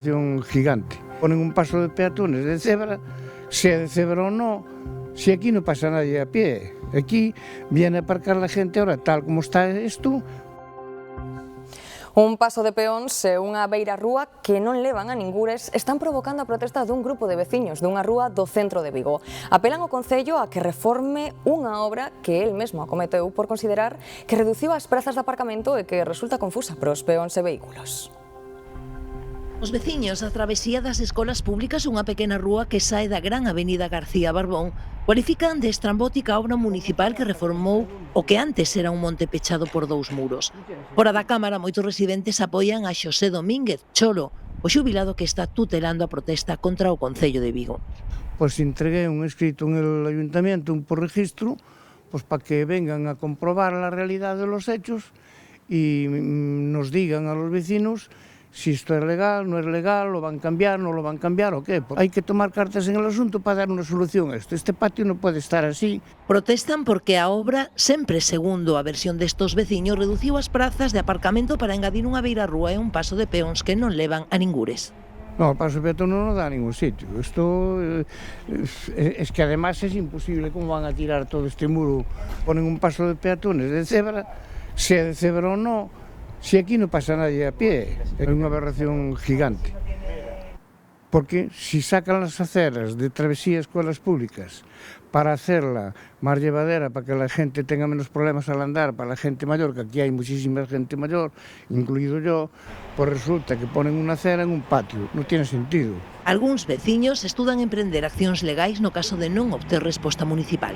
Un gigante. Ponen un paso de peatones de cebra, sea de cebra o no, si aquí no pasa nadie a pie. Aquí viene a aparcar la gente ahora, tal como está isto. Un paso de peóns e unha beirarrúa que non levan a ningures están provocando a protesta dun grupo de veciños dunha rúa do centro de Vigo. Apelan ao Concello a que reforme unha obra que el mesmo acometeu por considerar que reduciu as prazas de aparcamento e que resulta confusa para os peóns e vehículos. Os veciños da travesía das escolas públicas, unha pequena rúa que sae da gran avenida García Barbón, cualifican de estrambótica a obra municipal que reformou o que antes era un monte pechado por dous muros. Fora da Cámara, moitos residentes apoian a Xosé Domínguez Cholo, o xubilado que está tutelando a protesta contra o Concello de Vigo. Pois entregué un escrito en el ayuntamiento, un por registro, pues para que vengan a comprobar la realidad de los hechos y nos digan a los vecinos si esto es legal, no es legal, lo van a cambiar, no lo van a cambiar o qué. Hay que tomar cartas en el asunto para dar una solución a esto. Este patio no puede estar así. Protestan porque a obra, sempre segundo a versión destos veciños, reduciu as prazas de aparcamento para engadir unha beirarrúa e un paso de peóns que non levan a ningures. No, el paso de peatón no da a ningún sitio. Esto es que además es imposible. ¿Cómo van a tirar todo este muro? Ponen un paso de peatones de cebra, sea de cebra o no. Si aquí no pasa nadie a pie, é unha aberración gigante. Porque si sacan las aceras de travesía a escuelas públicas para hacerla más llevadera, para que la gente tenga menos problemas al andar, para la gente mayor, que aquí hay muchísima gente mayor, incluido yo, pues resulta que ponen unha acera en un patio. Non tiene sentido. Algúns veciños estudan emprender accións legais no caso de non obter resposta municipal.